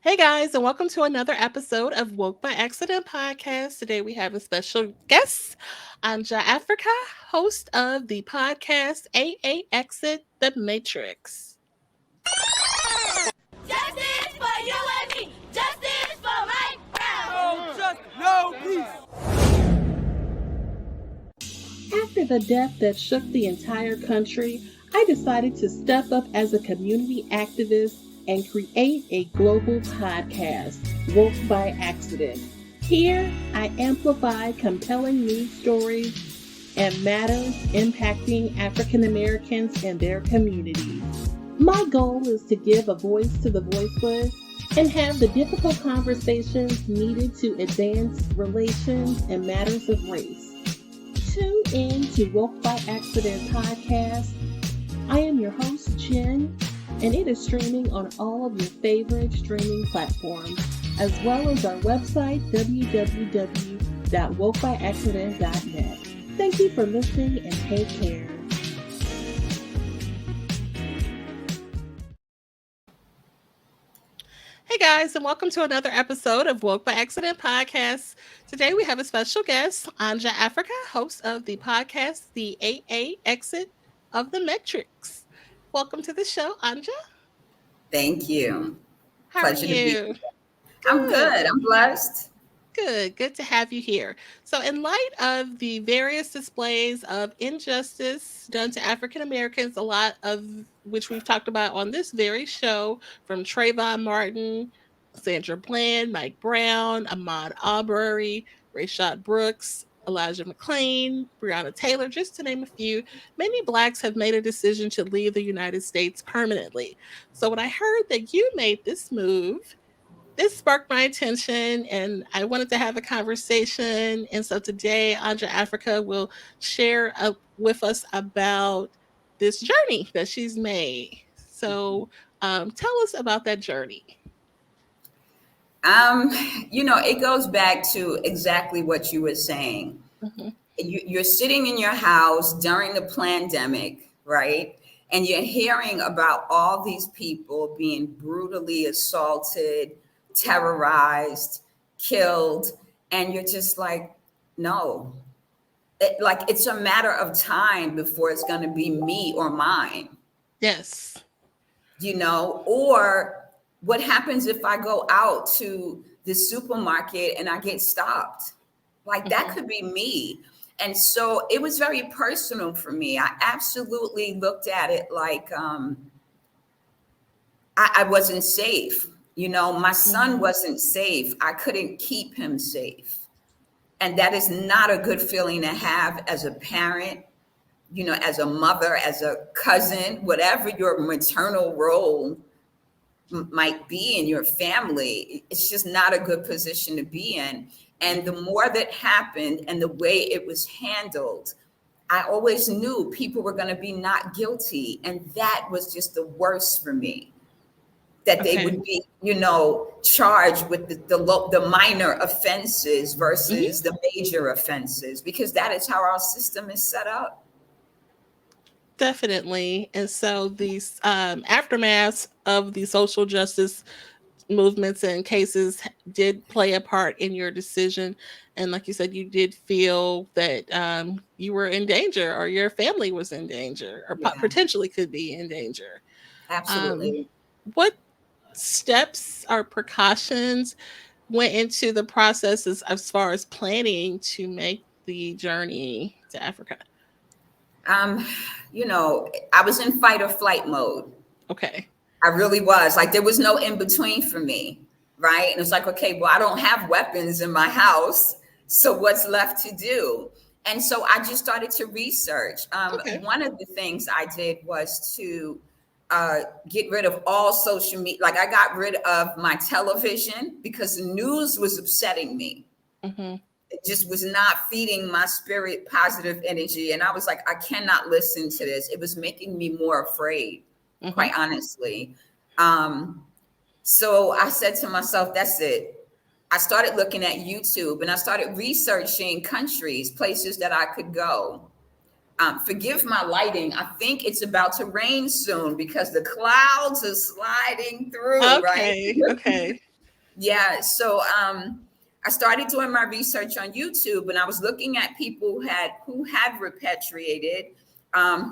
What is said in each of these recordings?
Hey guys, and welcome to another episode of Woke by Accident podcast. Today we have a special guest, AnjaAfreeca, host of the podcast AA Exit the Matrix. Justice for you and me. Justice for Mike Brown. No justice, no peace. After the death that shook the entire country, I decided to step up as a community activist and create a global podcast, Woke by Accident. Here, I amplify compelling news stories and matters impacting African Americans and their communities. My goal is to give a voice to the voiceless and have the difficult conversations needed to advance relations and matters of race. Tune in to Woke by Accident podcast. I am your host, Jen, and it is streaming on all of your favorite streaming platforms, as well as our website, www.wokebyaccident.net. Thank you for listening and take care. Hey guys, and welcome to another episode of Woke by Accident podcast. Today we have a special guest, AnjaAfreeca, host of the podcast, the AA Exit of the Metrics. Welcome to the show, Anja. Thank you. How are Pleasure to be you? here. I'm good. I'm blessed. Good to have you here. So, in light of the various displays of injustice done to African Americans, a lot of which we've talked about on this very show, from Trayvon Martin, Sandra Bland, Mike Brown, Ahmaud Arbery, Rayshard Brooks, Elijah McClain, Breonna Taylor, just to name a few, many Blacks have made a decision to leave the United States permanently. So, when I heard that you made this move, this sparked my attention and I wanted to have a conversation. And so today, AnjaAfreeca will share with us about this journey that she's made. So tell us about that journey. Um, it goes back to exactly what you were saying. Mm-hmm. You're sitting in your house during the pandemic, right? And you're hearing about all these people being brutally assaulted, terrorized, killed, and you're just like, no. It's a matter of time before it's going to be me or mine. Yes. Or what happens if I go out to the supermarket and I get stopped? Like that could be me. And so it was very personal for me. I absolutely looked at it like I wasn't safe. My son wasn't safe. I couldn't keep him safe. And that is not a good feeling to have as a parent, as a mother, as a cousin, whatever your maternal role might be in your family. It's just not a good position to be in. And the more that happened and the way it was handled, I always knew people were going to be not guilty. And that was just the worst for me, that they would be, charged with the minor offenses versus the major offenses, because that is how our system is set up. Definitely. And so these aftermaths of the social justice movements and cases did play a part in your decision. And like you said, you did feel that you were in danger, or your family was in danger, or potentially could be in danger. Absolutely. What steps or precautions went into the processes as far as planning to make the journey to Africa? I was in fight or flight mode. Okay. I really was. Like, there was no in between for me, right? And it's like, okay, well, I don't have weapons in my house, so what's left to do? And so I just started to research. One of the things I did was to get rid of all social media. Like, I got rid of my television because the news was upsetting me. Mm-hmm. It just was not feeding my spirit positive energy. And I was like, I cannot listen to this. It was making me more afraid. Quite honestly. So I said to myself, that's it. I started looking at YouTube and I started researching countries, places that I could go. Forgive my lighting. I think it's about to rain soon because the clouds are sliding through, right? Okay. Yeah. So I started doing my research on YouTube, and I was looking at people who had repatriated,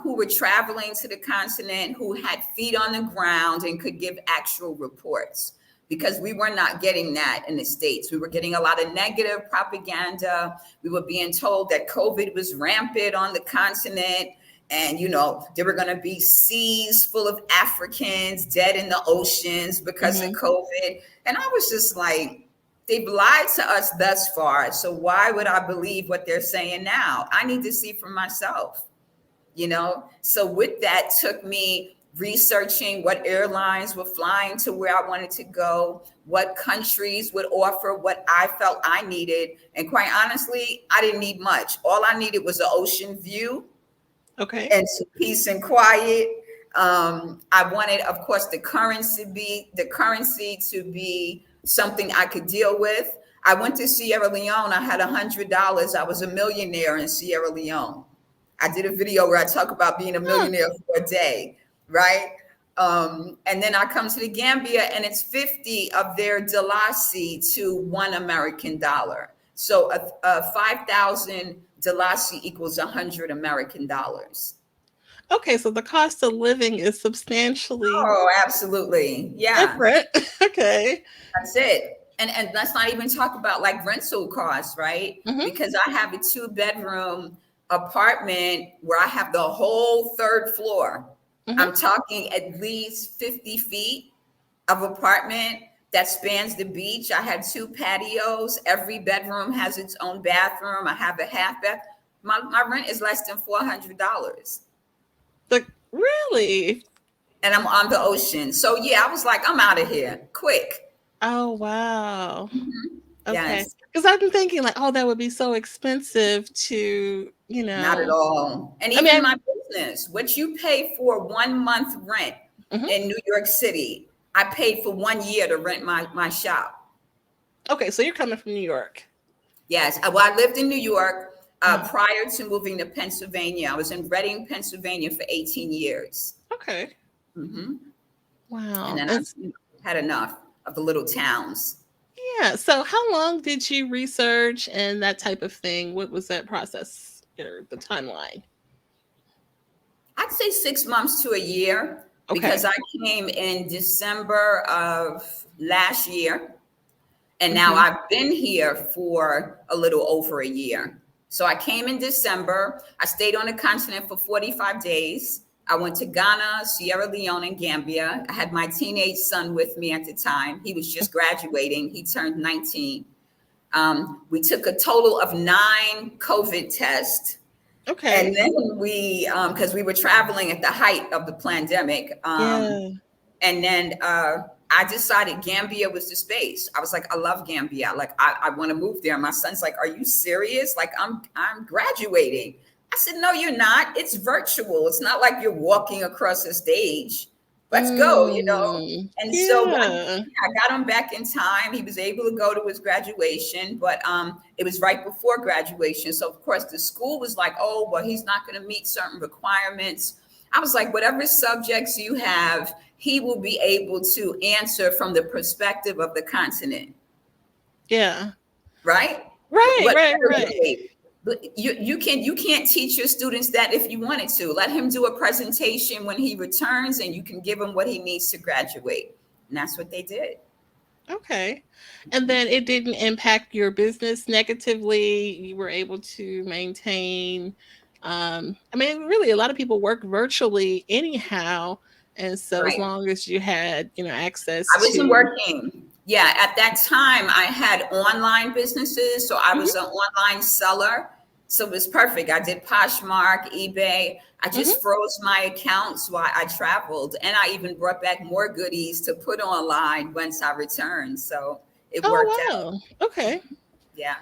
who were traveling to the continent, who had feet on the ground and could give actual reports. Because we were not getting that in the States. We were getting a lot of negative propaganda. We were being told that COVID was rampant on the continent, and there were going to be seas full of Africans dead in the oceans because of Hmm. COVID. And I was just like, they've lied to us thus far, so why would I believe what they're saying now? I need to see for myself. So with that took me researching what airlines were flying to where I wanted to go, what countries would offer what I felt I needed. And quite honestly, I didn't need much. All I needed was an ocean view Okay. and some peace and quiet. I wanted, of course, the currency to be something I could deal with. I went to Sierra Leone. I had $100. I was a millionaire in Sierra Leone. I did a video where I talk about being a Huh. millionaire for a day, right? And then I come to the Gambia, and it's 50 of their Dalasi to $1 American. So a 5,000 Dalasi equals $100 American. Okay, so the cost of living is substantially Oh, absolutely. Yeah, different. Okay. that's it. And let's not even talk about like rental costs, right? Hmm. Because I have a 2-bedroom apartment where I have the whole third floor. Hmm. I'm talking at least 50 feet of apartment that spans the beach. I had 2 patios. Every bedroom has its own bathroom. I have a half bath. My rent is less than $400. The really? And I'm on the ocean. So yeah, I was like, I'm out of here quick. Oh wow. Mhm. Okay. Yes, Because I've been thinking like, oh, that would be so expensive to, not at all. And I mean, even my business, what you pay for 1 month rent mhm. in New York City, I paid for 1 year to rent my shop. Okay, so you're coming from New York. Yes. Well, I lived in New York Mm. prior to moving to Pennsylvania. I was in Reading, Pennsylvania for 18 years. Okay. Hmm. And Wow. then I had enough of the little towns. Yeah. So how long did you research and that type of thing? What was that process or the timeline? I'd say 6 months to a year Okay. because I came in December of last year. And now Hmm. I've been here for a little over a year. So I came in December. I stayed on the continent for 45 days. I went to Ghana, Sierra Leone, and Gambia. I had my teenage son with me at the time. He was just graduating, he turned 19. We took a total of 9 COVID tests. Okay. And then because we were traveling at the height of the pandemic, Yeah. and then I decided Gambia was the space. I was like, I love Gambia. Like, I want to move there. My son's like, are you serious? Like, I'm graduating. I said, no, you're not. It's virtual. It's not like you're walking across a stage. Let's go. Mm. And so Yeah. I got him back in time. He was able to go to his graduation, but it was right before graduation. So of course the school was like, oh, well, he's not going to meet certain requirements. I was like, whatever subjects you have, he will be able to answer from the perspective of the continent, Yeah. right? Right. What Right. better Right. way? You can't teach your students that if you wanted to. Let him do a presentation when he returns, and you can give him what he needs to graduate. And that's what they did. Okay. And then it didn't impact your business negatively. You were able to maintain I mean really a lot of people work virtually anyhow. And so as Right. long as you had, I access wasn't to working. Yeah, at that time I had online businesses, so I Mhm. was an online seller. So it was perfect. I did Poshmark, eBay. I Mhm. just froze my accounts while I traveled, and I even brought back more goodies to put online once I returned. So it worked Oh out. wow. Okay. Yeah,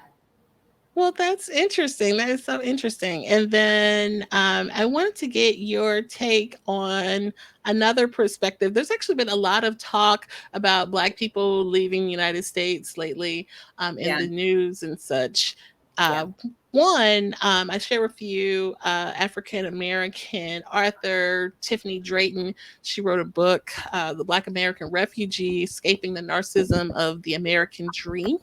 Well, that's interesting. That is so interesting. And then I wanted to get your take on another perspective. There's actually been a lot of talk about Black people leaving the United States lately in yeah, the news and such. yeah. Uh, One, I share with you African American author Tiffany Drayton. She wrote a book, The Black American Refugee Escaping the Narcissism of the American Dream.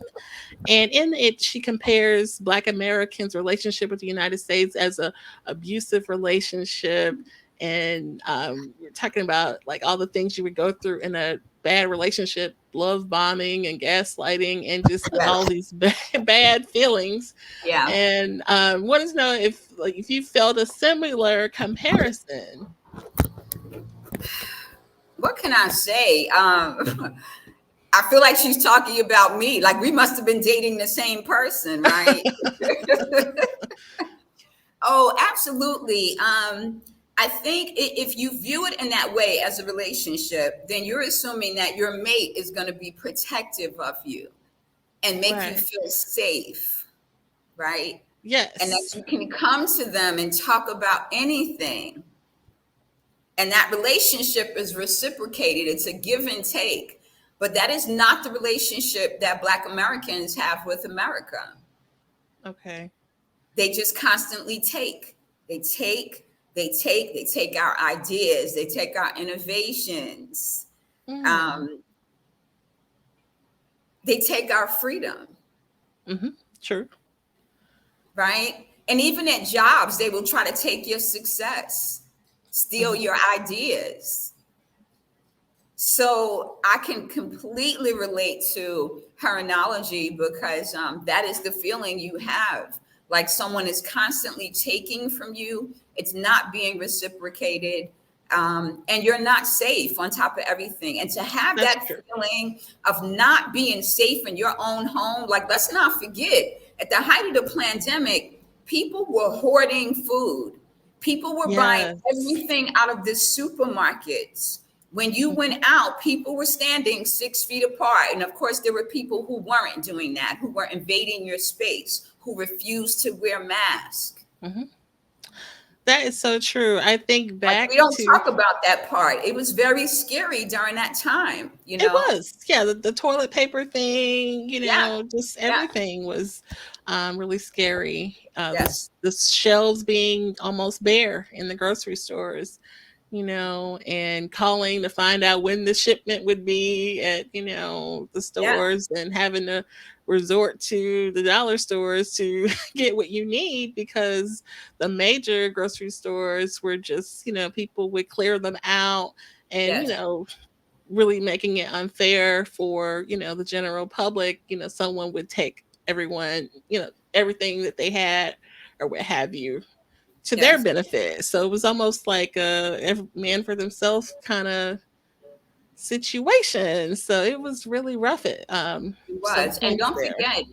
And in it, she compares Black Americans' relationship with the United States as a abusive relationship. And we're talking about like all the things you would go through in a bad relationship, love bombing and gaslighting, and just all Yes. these bad feelings. Yeah. And wanted to know if like if you felt a similar comparison. What can I say? I feel like she's talking about me. Like we must have been dating the same person, right? Oh, absolutely. I think if you view it in that way as a relationship, then you're assuming that your mate is going to be protective of you and make you Right. feel safe, right? And that Yes. you can come to them and talk about anything. And that relationship is reciprocated, it's a give and take. But that is not the relationship that Black Americans have with America. Okay. They just constantly take. They take, they take our ideas, they take our innovations, Mm. um, they take our freedom, Mm-hmm. True. right? And even at jobs, they will try to take your success, steal Mm-hmm. your ideas. So I can completely relate to her analogy because that is the feeling you have. Like someone is constantly taking from you, it's not being reciprocated, and you're not safe on top of everything. And to have That's that true. feeling of not being safe in your own home, like let's not forget, at the height of the pandemic, people were hoarding food. People were buying Yes. everything out of the supermarkets. When you Mm-hmm. went out, people were standing 6 feet apart. And of course, there were people who weren't doing that, who were invading your space, who refused to wear masks. Mm-hmm. That is so true. I think Like we back don't to talk about that part. It was very scary during that time, you it know? was, yeah, the toilet paper thing, Yeah, just yeah, everything was really scary. yes, The shelves being almost bare in the grocery stores, and calling to find out when the shipment would be at, the yeah, stores and having to resort to the dollar stores to get what you need because the major grocery stores were just, people would clear them out and, yes, really making it unfair for, the general public. Someone would take everyone, everything that they had or what have you to their yes. benefit. So it was almost like a every man for themselves kind of situation. So it was really rough at It some was. And points don't there. forget,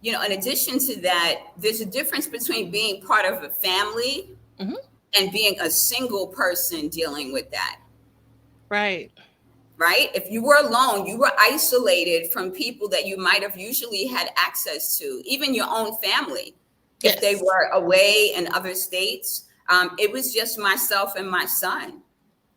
in addition to that, there's a difference between being part of a family Hmm. and being a single person dealing with that. Right. Right? If you were alone, you were isolated from people that you might have usually had access to, even your own family. If they Yes. were away in other states, it was just myself and my son.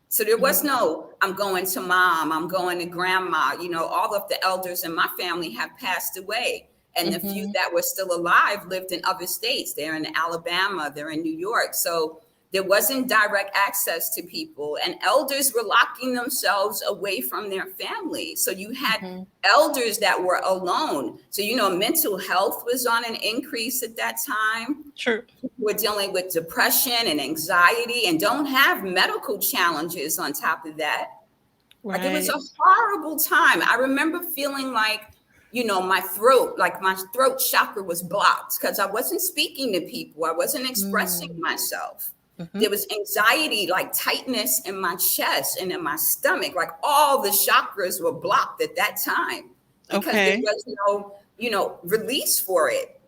So there was Hmm. no, I'm going to mom, I'm going to grandma. All of the elders in my family have passed away. And the few Hmm. that were still alive lived in other states. They're in Alabama, they're in New York. So there wasn't direct access to people, and elders were locking themselves away from their family. So you had Hmm. elders that were alone. So, mental health was on an increase at that time. True. We're dealing with depression and anxiety and don't have medical challenges on top of that. Like it was a Right. horrible time. I remember feeling like, my throat, like my throat chakra was blocked because I wasn't speaking to people. I wasn't expressing Mm. myself. Hmm. There was anxiety, like tightness in my chest and in my stomach. Like all the chakras were blocked at that time because there Okay. was no, release for it.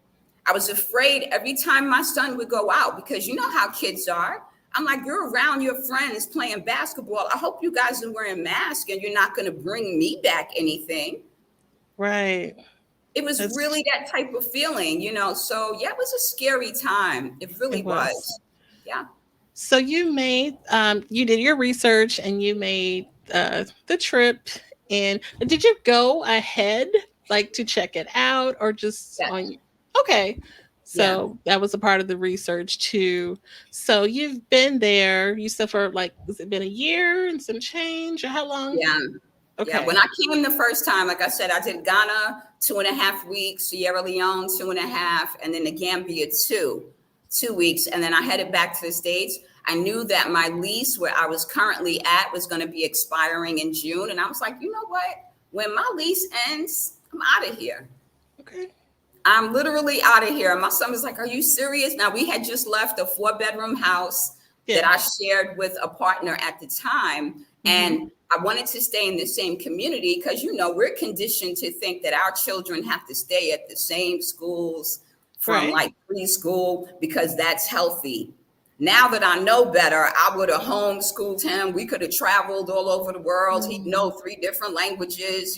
I was afraid every time my son would go out because you know how kids are. I'm like, you're around your friends playing basketball. I hope you guys are wearing masks and you're not going to bring me back anything. Right. It was That's really that type of feeling. So, yeah, it was a scary time. It really it was. was. Yeah. So you did your research and you made the trip. And did you go ahead like to check it out or just Yes. on? Okay. Yeah. So that was a part of the research too. So you've been there, you said for like, has it been a year and some change or how long? Yeah. Yeah. When Okay. I came the first time, like I said, I did Ghana 2.5 weeks, Sierra Leone 2.5, and then the Gambia 2 weeks. And then I headed back to the States. I knew that my lease where I was currently at was going to be expiring in June. And I was like, you know what? When my lease ends, I'm out of here. Okay. I'm literally out of here. And my son was like, are you serious? Now, we had just left a 4-bedroom house that Yeah. I shared with a partner at the time. Mm-hmm. And I wanted to stay in the same community because, we're conditioned to think that our children have to stay at the same schools from Right. like preschool because that's healthy. Now that I know better, I would have homeschooled him. We could have traveled all over the world. He'd know Mm. 3 different languages.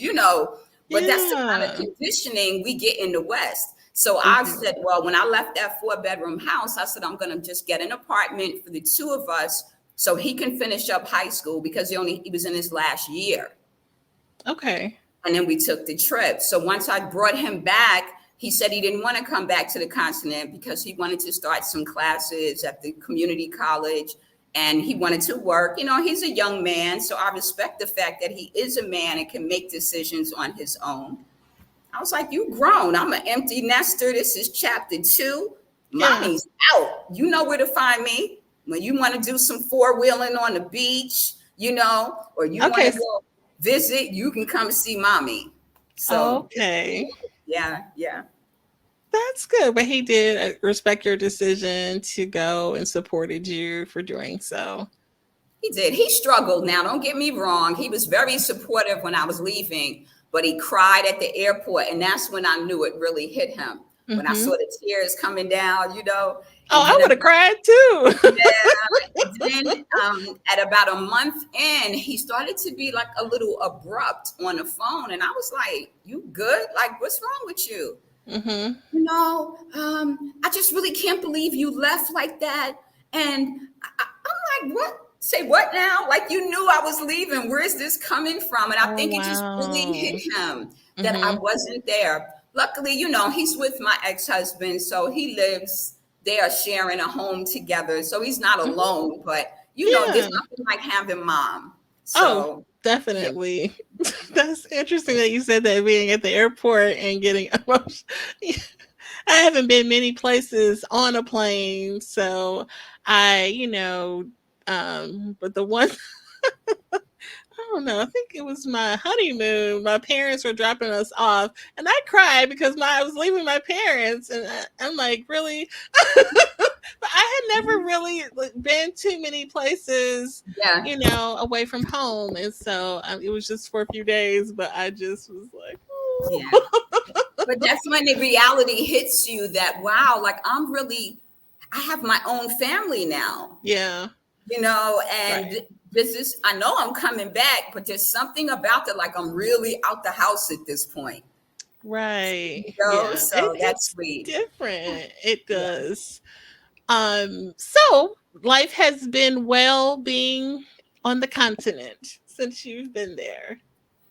But that's the kind of Yeah. conditioning we get in the West. So I Mm-hmm. said, well, when I left that 4-bedroom house, I said, I'm going to just get an apartment for the two of us so he can finish up high school because he was in his last year. Okay. And then we took the trip. So once I brought him back, he said he didn't want to come back to the continent because he wanted to start some classes at the community college and he wanted to work. He's a young man, so I respect the fact that he is a man and can make decisions on his own. I was like, you grown. I'm an empty nester. This is chapter 2. Yeah. Mommy's out. You know where to find me when you want to do some four-wheeling on the beach, or you want Okay. to go visit, you can come see mommy. So it's Okay. cool. Yeah, yeah. That's good. But he did respect your decision to go and supported you for doing so. He did. He struggled. Now, don't get me wrong. He was very supportive when I was leaving, but he cried at the airport. And that's when I knew it really hit him. When I Mm-hmm. saw the tears coming down. Oh, And I then would have cried too. yeah, and then at about a month in, he started to be like a little abrupt on the phone. And I was like, you good? Like, what's wrong with you? Mm-hmm. I just really can't believe you left like that. And I'm like, what? Say what now? Like you knew I was leaving. Where's this coming from? And I Oh think it just really hit wow. him that I Mm-hmm. wasn't there. Luckily, he's with my ex-husband, so he lives. They are sharing a home together, so he's not Mm-hmm. alone. But there's Yeah. nothing like having mom. Oh, So yeah, definitely. That's interesting that you said that being at the airport and getting emotional. I haven't been many places on a plane, so but the one I don't know. I think it was my honeymoon. My parents were dropping us off, and I cried because I was leaving my parents, and I'm like, really? But I had never really like, been too many places, yeah, away from home, and so it was just for a few days. But I just was like, yeah. oh. But that's when the reality hits you that wow, like I have my own family now. Yeah, And right, this is, I know I'm coming back, but there's something about it, like I'm really out the house at this point, right, yeah. It so that's hits sweet. different. It Yeah, does. So life has been well being on the continent since you've been there.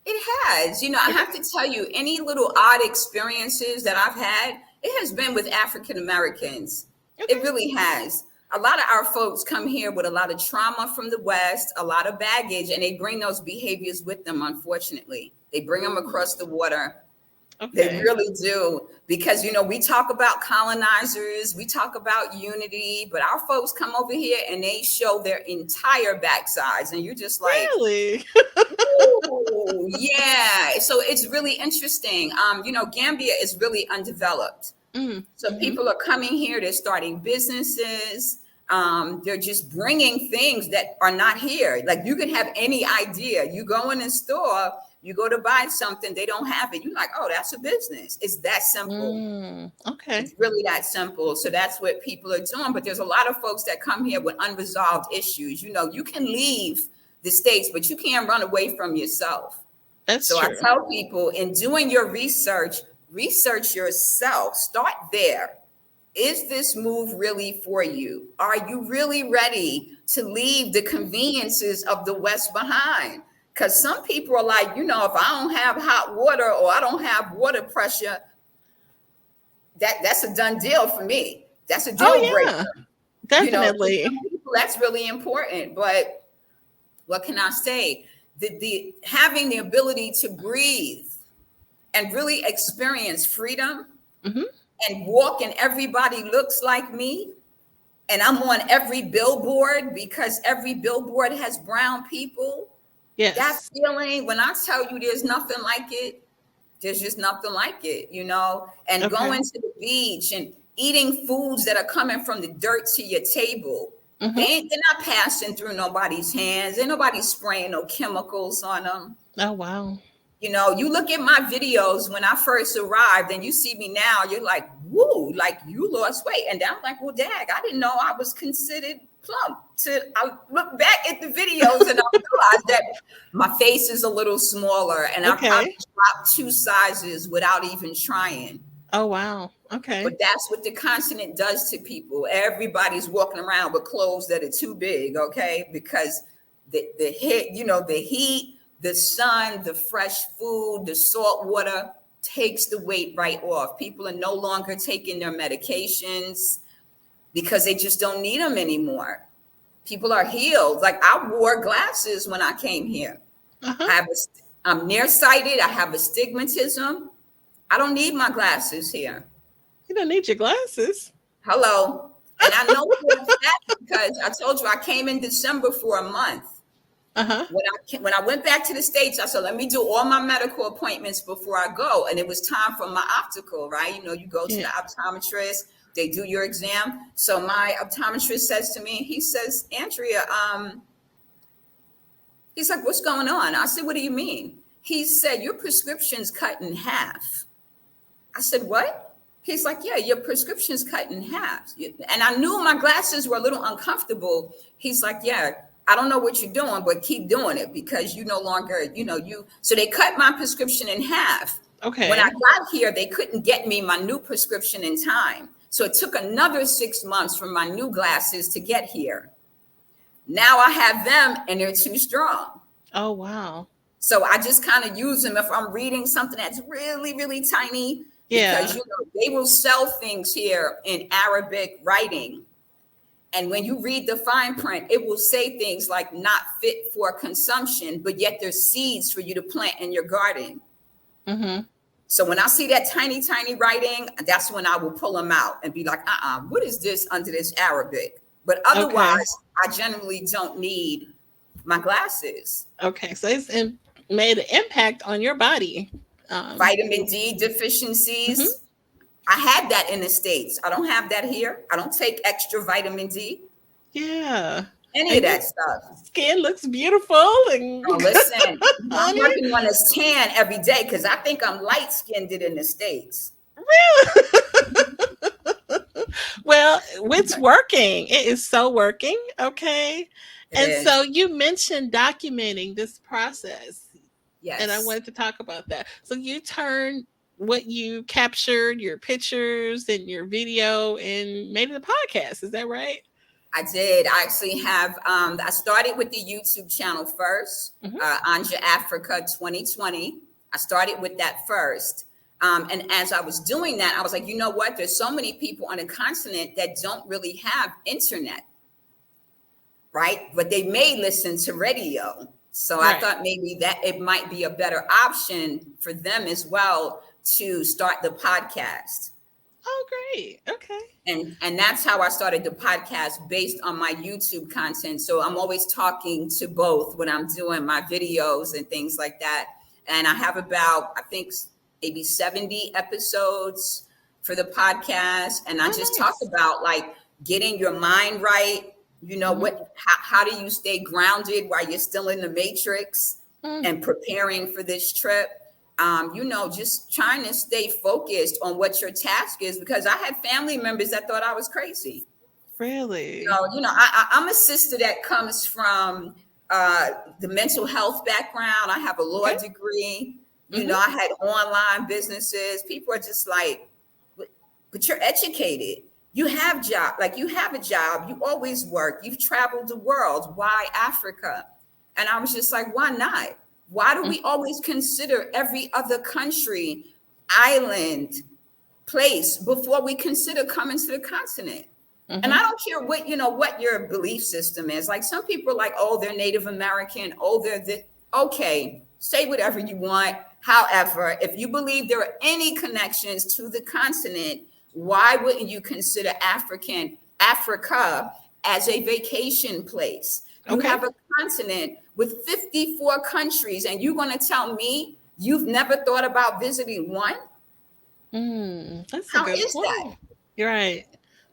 it has. I Okay. have to tell you, any little odd experiences that I've had, it has been with African Americans. It Okay. really has. A lot of our folks come here with a lot of trauma from the West, a lot of baggage, and they bring those behaviors with them, unfortunately. They bring them across Mm, the water. They okay. really do. Because, we talk about colonizers, we talk about unity, but our folks come over here and they show their entire backsides. And you're just like, Really? ooh, yeah. So it's really interesting. Gambia is really undeveloped. Mm, So mm-hmm. people are coming here, they're starting businesses. They're just bringing things that are not here. Like you can have any idea. You go in a store, you go to buy something, they don't have it. You're like, oh, that's a business. It's that simple. Okay. It's really that simple. So that's what people are doing. But there's a lot of folks that come here with unresolved issues. You can leave the States, but you can't run away from yourself. That's So I true. tell people in doing your research yourself. Start there. Is this move really for you? Are you really ready to leave the conveniences of the West behind? Because some people are like, if I don't have hot water or I don't have water pressure, that's a done deal for me. That's a deal Oh breaker. yeah, For some definitely. people, that's really important. But what can I say? The having the ability to breathe and really experience freedom Hmm. and walk and everybody looks like me, and I'm on every billboard because every billboard has brown people. That Yes. feeling, when I tell you there's nothing like it, there's just nothing like it, and Okay. going to the beach and eating foods that are coming from the dirt to your table. Hmm. They're not passing through nobody's hands. Ain't nobody spraying no chemicals on them. Oh wow. You look at my videos when I first arrived and you see me now, you're like, woo, like you lost weight. And I'm like, well, dag, I didn't know I was considered plump. I look back at the videos and I realized that my face is a little smaller and I probably Okay. dropped 2 sizes without even trying. Oh wow. Okay. But that's what the continent does to people. Everybody's walking around with clothes that are too big, okay? Because the heat, the heat, the sun, the fresh food, the salt water takes the weight right off. People are no longer taking their medications because they just don't need them anymore. People are healed. Like I wore glasses when I came here. Uh-huh. I'm nearsighted. I have astigmatism. I don't need my glasses here. You don't need your glasses. Hello. And I know for a fact because I told you I came in December for a month. Uh-huh. When I went back to the States, I said, let me do all my medical appointments before I go. And it was time for my optical, right? You go to the Yeah. optometrist, they do your exam. So my optometrist says to me, he says, Andrea, he's like, what's going on? I said, what do you mean? He said, your prescription's cut in half. I said, what? He's like, yeah, your prescription's cut in half. And I knew my glasses were a little uncomfortable. He's like, yeah, I don't know what you're doing, but keep doing it because you no longer, so they cut my prescription in half. When I Okay. got here, they couldn't get me my new prescription in time. So it took another 6 months for my new glasses to get here. Now I have them and they're too strong. Oh wow. So I just kind of use them if I'm reading something that's really, really tiny, because Yeah. they will sell things here in Arabic writing. And when you read the fine print, it will say things like not fit for consumption, but yet there's seeds for you to plant in your garden. Mm-hmm. So when I see that tiny, tiny writing, that's when I will pull them out and be like, what is this under this Arabic? But Okay. otherwise, I generally don't need my glasses. Okay. So made an impact on your body. Um, Vitamin D mhm. deficiencies. I had that in the States. I don't have that here. I don't take extra vitamin D, Yeah. any of And your that stuff. skin looks beautiful and Oh, listen, I'm honey. working on this tan every day because I think I'm light skinned in the States. Really? Well, it's working. It is so working. Okay. It And so is. you mentioned documenting this process, and I Yes, wanted to talk about that. So you turned what you captured, your pictures and your video, and made it a podcast. Is that right? I did. I actually have, I started with the YouTube channel first, Hmm. AnjaAfreeca 2020. I started with that first. And as I was doing that, I was like, you know what? There's so many people on the continent that don't really have internet, right? But they may listen to radio. So I Right. thought maybe that it might be a better option for them as well to start the podcast. Oh, great. Okay. And that's how I started the podcast, based on my YouTube content. So I'm always talking to both when I'm doing my videos and things like that. And I have about, I think, maybe 70 episodes for the podcast. And I Oh, just talk nice. about like getting your mind right. Hmm. How do you stay grounded while you're still in the matrix Mm, and preparing for this trip? Just trying to stay focused on what your task is, because I had family members that thought I was crazy. really? I'm a sister that comes from the mental health background. I have a law Okay. degree. Hmm. I had online businesses. People are just like, but you're educated. You have a job. You always work. You've traveled the world. Why Africa? And I was just like, why not? Why do we always consider every other country island, place before we consider coming to the continent. And I Mm-hmm. don't care what, what your belief system is. Like some people are like, oh, they're Native American, oh, they're this. Okay, say whatever you want. However, if you believe there are any connections to the continent, why wouldn't you consider Africa as a vacation place? You Okay. have a continent with 54 countries, and you're going to tell me you've never thought about visiting one? That's a How good is that? point. You're right.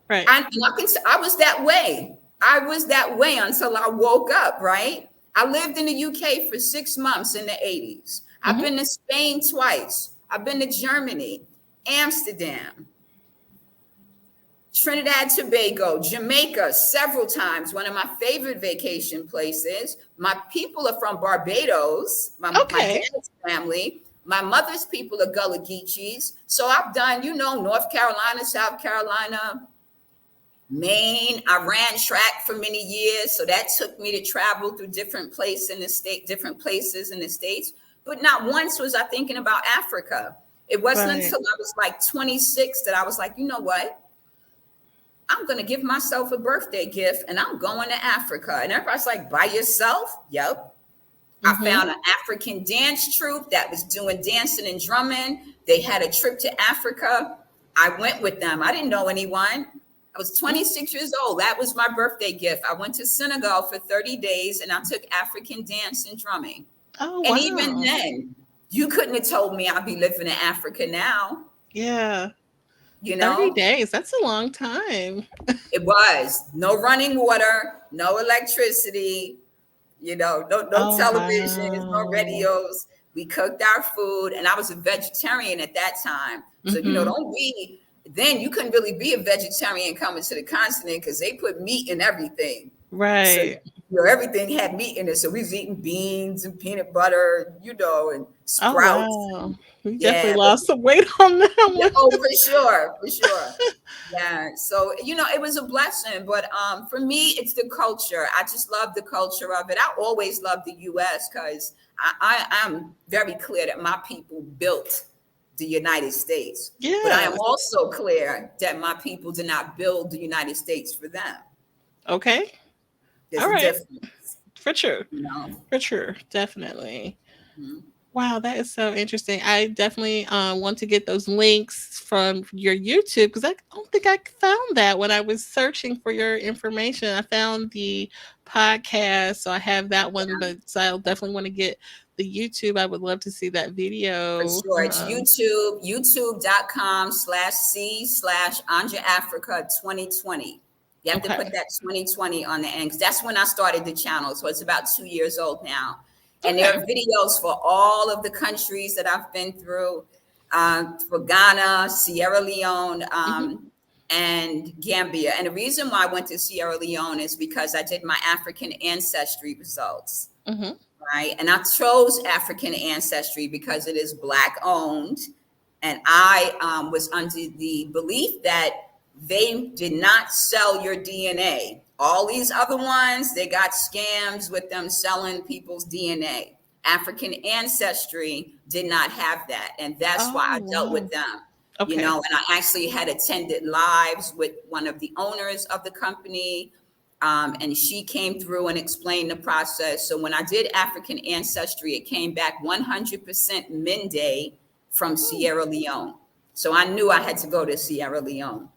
Right. I was that way. I was that way until I woke up, right? I lived in the UK for 6 months in the 80s. I've Mm-hmm. been to Spain twice. I've been to Germany, Amsterdam, Trinidad, Tobago, Jamaica several times. One of my favorite vacation places. My people are from Barbados, my Okay. dad's family. My mother's people are Gullah Geechees. So I've done, North Carolina, South Carolina, Maine. I ran track for many years, so that took me to travel through different places in the states. But not once was I thinking about Africa. It wasn't Right. until I was like 26 that I was like, you know what? I'm going to give myself a birthday gift and I'm going to Africa. And everybody's like, by yourself? Yep. I Mm-hmm. found an African dance troupe that was doing dancing and drumming. They had a trip to Africa. I went with them. I didn't know anyone. I was 26 years old. That was my birthday gift. I went to Senegal for 30 days and I took African dance and drumming. Oh, And even wow. then, you couldn't have told me I'd be living in Africa now, Yeah. you 30 know? days. That's a long time. It was no running water, no electricity, no Oh, televisions, no wow. radios. We cooked our food, and I was a vegetarian at that time. So, Mm-hmm. don't be, then you couldn't really be a vegetarian coming to the continent because they put meat in everything. So, Right. everything had meat in it. So we was eating beans and peanut butter, and Oh, sprouts. wow. You definitely Yeah, but lost some weight on that yeah, one. oh, for sure, for sure. Yeah. So, it was a blessing. But for me, it's the culture. I just love the culture of it. I always loved the US because I'm very clear that my people built the United States. But I am Yes. also clear that my people did not build the United States for them. Okay. There's All a right. difference, For sure. you know. For sure. Definitely. Mhm. Wow, that is so interesting. I definitely want to get those links from your YouTube because I don't think I found that when I was searching for your information. I found the podcast, so I have that one, but so I'll definitely want to get the YouTube. I would love to see that For video. sure. It's youtube.com/C/AnjaAfreeca 2020. You have to Okay. put that 2020 on the end because that's when I started the channel. So it's about 2 years old now. And there Okay. are videos for all of the countries that I've been through, for Ghana, Sierra Leone, Hmm. and Gambia. And the reason why I went to Sierra Leone is because I did my African ancestry results. Hmm. Right. And I chose African ancestry because it is Black owned. And I was under the belief that they did not sell your DNA. All these other ones, they got scams with them selling people's DNA. African ancestry did not have that. And that's why Oh, I dealt wow. with them. Okay. And I actually had attended lives with one of the owners of the company, and she came through and explained the process. So when I did African ancestry, it came back 100% Mende from Hmm. Sierra Leone. So I knew I had to go to Sierra Leone.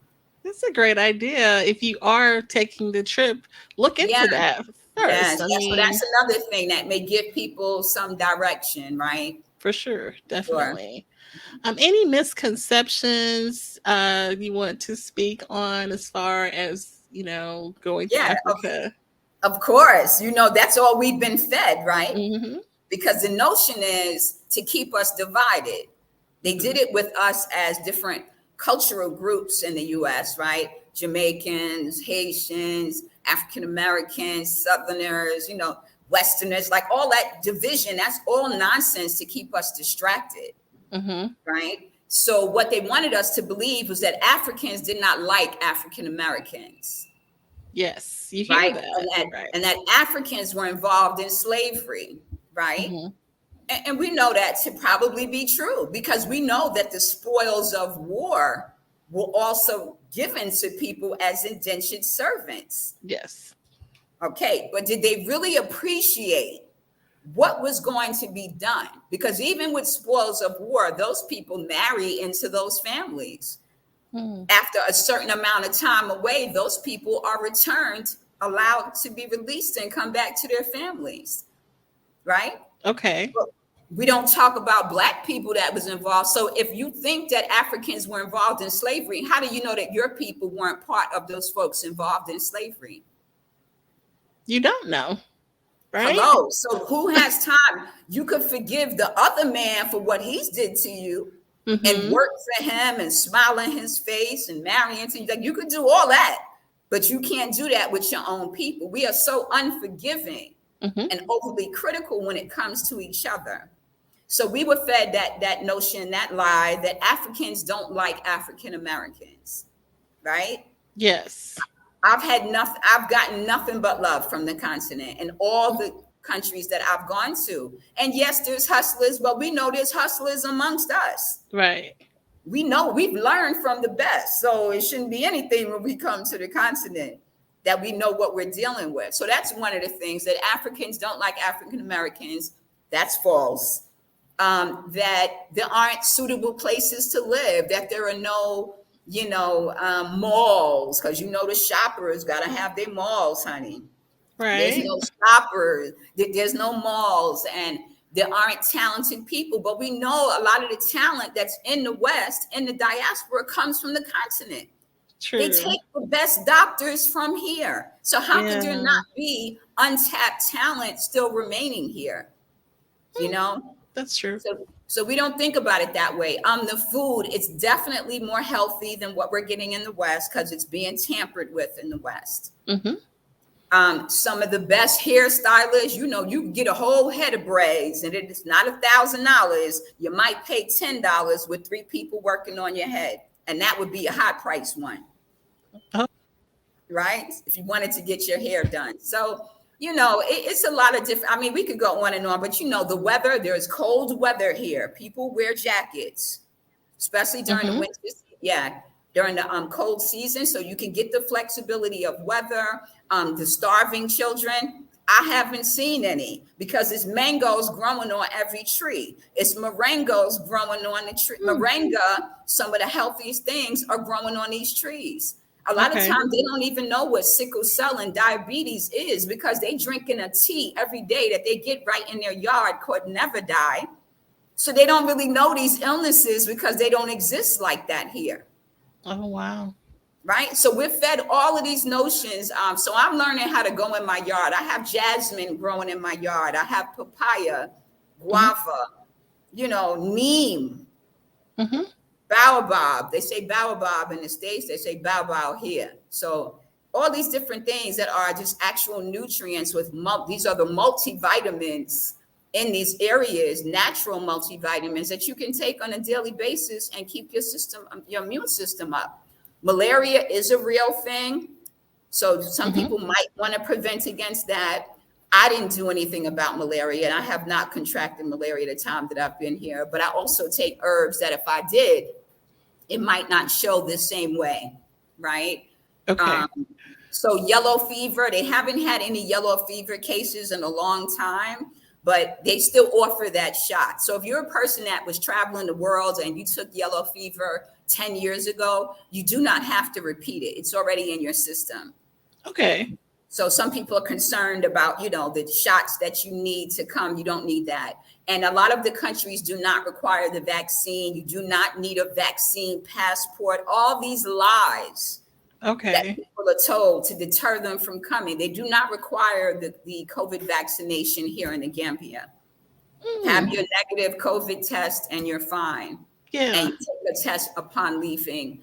That's a great idea. If you are taking the trip, look Yeah, into that first. yes, I yes. So mean, that's another thing that may give people some direction, right? for sure, Sure. definitely. Any misconceptions you want to speak on as far as going to Yeah, Africa? of course. That's all we've been fed, right? Hmm. Because the notion is to keep us divided. They Hmm. did it with us as different cultural groups in the US, right? Jamaicans, Haitians, African Americans, Southerners, Westerners, like all that division, that's all nonsense to keep us distracted, Hmm. right? So what they wanted us to believe was that Africans did not like African Americans, Yes, you hear right? that, And that right? and that Africans were involved in slavery, right? Hmm. And we know that to probably be true because we know that the spoils of war were also given to people as indentured servants. Yes. Okay, but did they really appreciate what was going to be done? Because even with spoils of war, those people marry into those families. Mm. After a certain amount of time away, those people are returned, allowed to be released and come back to their families, right? Okay. We don't talk about Black people that was involved. So if you think that Africans were involved in slavery, how do you know that your people weren't part of those folks involved in slavery? You don't know, right? Hello. So who has time? You could forgive the other man for what he's did to you and Mm-hmm. work for him and smile in his face and marry into you. Like you could do all that, but you can't do that with your own people. We are so unforgiving Mm-hmm. and overly critical when it comes to each other. So we were fed that notion, that lie that Africans don't like African Americans, right? Yes. I've gotten nothing but love from the continent and all the countries that I've gone to. And yes, there's hustlers, but we know there's hustlers amongst us. Right. We know we've learned from the best. So it shouldn't be anything when we come to the continent that we know what we're dealing with. So that's one of the things that Africans don't like African Americans. That's false. That there aren't suitable places to live, that there are no, malls, because the shoppers got to have their malls, honey. There's Right. no shoppers, there's no malls, and there aren't talented people. But we know a lot of the talent that's in the West, in the diaspora, comes from the continent. They True. take the best doctors from here. So how could there Yeah. not be untapped talent still remaining here? You know? That's true. So we don't think about it that way. The food, it's definitely more healthy than what we're getting in the West because it's being tampered with in the West. Mm-hmm. Some of the best hairstylists, you get a whole head of braids, and it's not $1,000. You might pay $10 with 3 people working on your head, and that would be a high price one, Oh, right? If you wanted to get your hair done. So it's a lot of different. I mean, we could go on and on, but the weather, there's cold weather here. People wear jackets, especially during the mm-hmm. winter. Yeah, during the cold season. So you can get the flexibility of weather. The starving children, I haven't seen any because it's mangoes growing on every tree. It's morangos growing on the tree. Moringa, some of the healthiest things are growing on these trees. A lot of Okay. times they don't even know what sickle cell and diabetes is because they drinking a tea every day that they get right in their yard called Never Die. So they don't really know these illnesses because they don't exist like that here. Oh, wow. Right. So we're fed all of these notions. So I'm learning how to go in my yard. I have jasmine growing in my yard. I have papaya, guava, neem, Mm-hmm. baobab. They say baobab in the States. They say baobab here. So all these different things that are just actual nutrients these are the multivitamins in these areas, natural multivitamins that you can take on a daily basis and keep your immune system up. Malaria is a real thing. So some Mm-hmm. people might want to prevent against that. I didn't do anything about malaria, and I have not contracted malaria the time that I've been here. But I also take herbs that if I did, it might not show the same way, right? Okay. So yellow fever, they haven't had any yellow fever cases in a long time, but they still offer that shot. So if you're a person that was traveling the world and you took yellow fever 10 years ago, you do not have to repeat it. It's already in your system. Okay. So some people are concerned about, the shots that you need to come. You don't need that. And a lot of the countries do not require the vaccine. You do not need a vaccine passport. All these lies that Okay. people are told to deter them from coming. They do not require the COVID vaccination here in the Gambia. Have your negative COVID test and you're fine. Yeah. And you take a test upon leaving.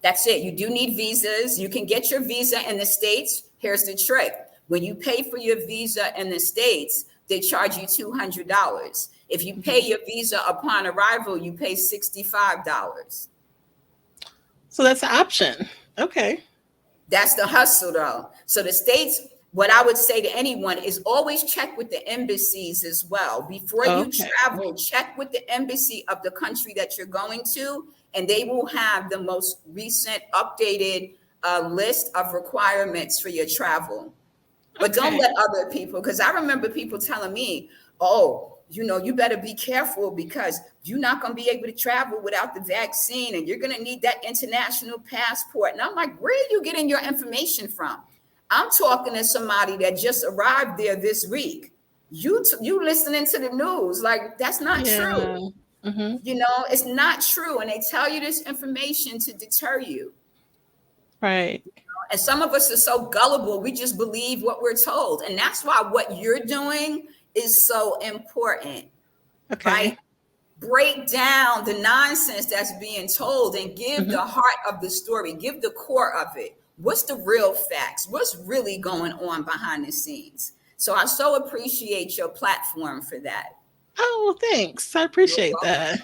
That's it. You do need visas. You can get your visa in the States. Here's the trick. When you pay for your visa in the States, they charge you $200. If you pay your visa upon arrival, you pay $65. So that's an option. Okay. That's the hustle, though. So the States, what I would say to anyone is always check with the embassies as well. Before you Okay. travel, check with the embassy of the country that you're going to, and they will have the most recent updated list of requirements for your travel. But don't Okay. let other people, because I remember people telling me, oh, you better be careful because you're not going to be able to travel without the vaccine and you're going to need that international passport. And I'm like, where are you getting your information from? I'm talking to somebody that just arrived there this week. You listening to the news, like that's not true. Yeah. Mm-hmm. It's not true. And they tell you this information to deter you. Right. And some of us are so gullible, we just believe what we're told. And that's why what you're doing is so important, right? Okay. Break down the nonsense that's being told and give Mm-hmm. the heart of the story, give the core of it. What's the real facts? What's really going on behind the scenes? So I so appreciate your platform for that. Oh, well, thanks. I You're appreciate welcome. that.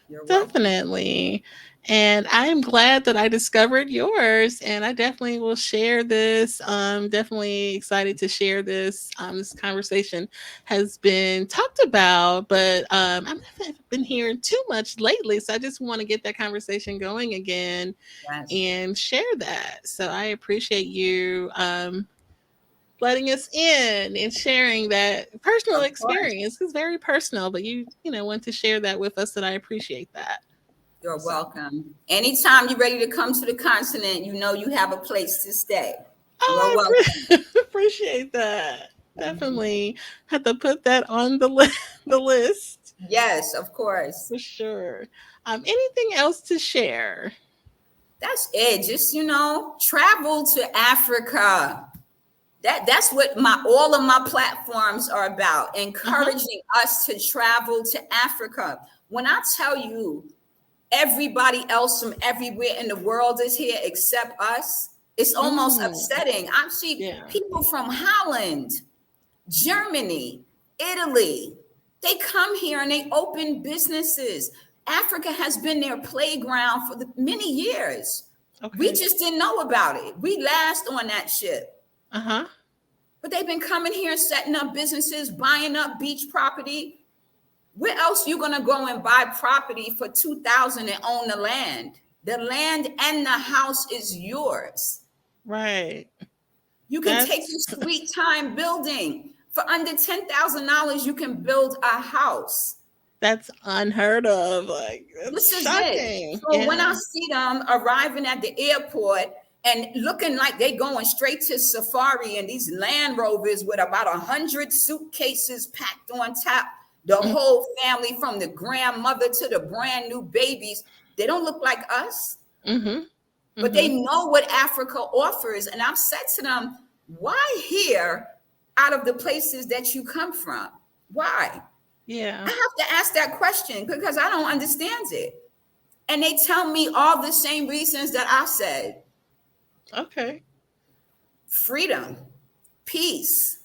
You're welcome. Definitely. And I am glad that I discovered yours, and I definitely will share this. Definitely excited to share this. This conversation has been talked about, but I haven't been hearing too much lately. So I just want to get that conversation going again Yes, and share that. So I appreciate you letting us in and sharing that personal of course. experience. It's very personal, but want to share that with us, and I appreciate that. You're So, welcome. Anytime you're ready to come to the continent, you have a place to stay. You are oh, welcome. appreciate that. Mhm. Definitely have to put that on the the list Yes, of course. for sure. Anything else to share? That's it. Just, travel to Africa. That's what my all of my platforms are about, Uh huh. encouraging us to travel to Africa. When I tell you everybody else from everywhere in the world is here except us, it's almost Mm, upsetting. I see yeah. people from Holland, Germany, Italy. They come here and they open businesses. Africa has been their playground for many years. We Okay. just didn't know about it. We last on that ship. Uh huh. But they've been coming here, setting up businesses, buying up beach property. Where else you gonna go and buy property for 2,000 and own the land? The land and the house is yours. Right. You can take That's your sweet time building. For under $10,000, you can build a house. that's unheard of. Like that's This is it. shocking. So when I Yeah. see them arriving at the airport and looking like they going straight to safari and these Land Rovers with about 100 suitcases packed on top, the whole family from the grandmother to the brand new babies, they don't look like us, Mm-hmm. but they Mm-hmm. know what Africa offers. And I've said to them, why here out of the places that you come from? Why? I Yeah. have to ask that question because I don't understand it. And they tell me all the same reasons that I said: Okay. freedom, peace,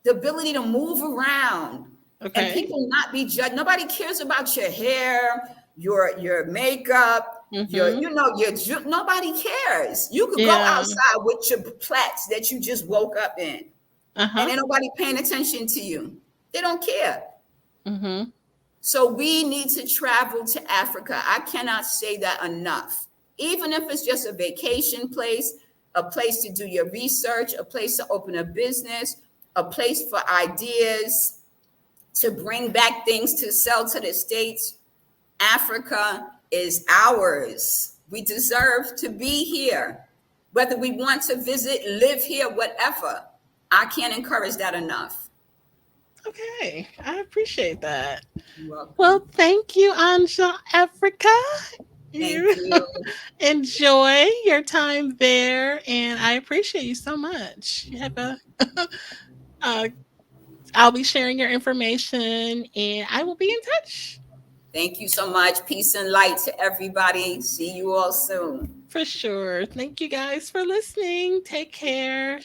the ability to move around, and Okay. people not be judged. Nobody cares about your hair, your makeup, Mm-hmm. nobody cares. You could go Yeah. outside with your plaits that you just woke up in, and Uh-huh. ain't nobody paying attention to you. They don't care. Mm-hmm. So we need to travel to Africa. I cannot say that enough. Even if it's just a vacation place, a place to do your research, a place to open a business, a place for ideas, to bring back things to sell to the States. Africa is ours. We deserve to be here. Whether we want to visit, live here, whatever. I can't encourage that enough. Okay. I appreciate that. You're Well, welcome. thank you, Anja Africa. Thank You you. enjoy your time there, and I appreciate you so much. You have a uh, I'll be sharing your information, and I will be in touch Thank you so much. Peace and light to everybody. See you all soon. for sure. Thank you guys for listening. Take care.